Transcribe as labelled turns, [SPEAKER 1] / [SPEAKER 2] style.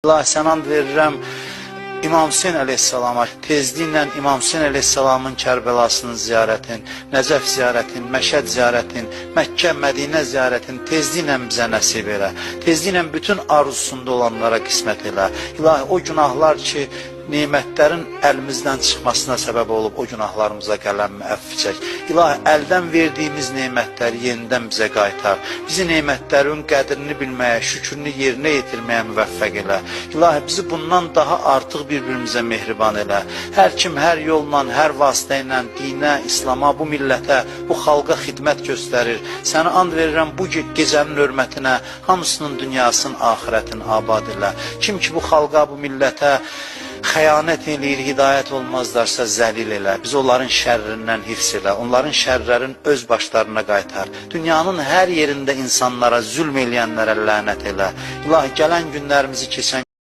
[SPEAKER 1] Allah sənand verirəm İmam Hüseyin əleyhissalama, tezliklə İmam Hüseyin əleyhissalamın Kərbəlasının ziyarətin, Nəcəf ziyarətin, Məşəd ziyarətin, Məkkə, Mədinə ziyarətin tezliklə bizə nəsib elə. Tezliklə bütün arzusunda olanlara qismət elə. İlahi o günahlar ki, nemətlərin əlimizdən çıxmasına səbəb olub, o günahlarımıza qələmmi əfv çək. İlahi, əldən verdiyimiz nemətləri yenidən bizə qaytar. Bizi nemətlərin qədrini bilməyə, şükrünü yerinə yetirməyə müvəffəq elə. İlahi, bizi bundan daha artıq bir-birimizə mehriban elə. Hər kim, hər yolla, hər vasitə ilə dinə, İslama, bu millətə, bu xalqa xidmət göstərir. Sənə and verirəm bu gecənin hörmətinə, hamısının dünyasının, axirətin abad elə. Kim ki, bu xalqa, bu millətə xəyanət eləyir, hidayət olmazlarsa zəlil elə. Biz onların şərrindən hifz elə, onların şərlərin öz başlarına qaytar. Dünyanın hər yerində insanlara, zülm eləyənlərə lənət elə. İlahi, gələn günlərimizi keçən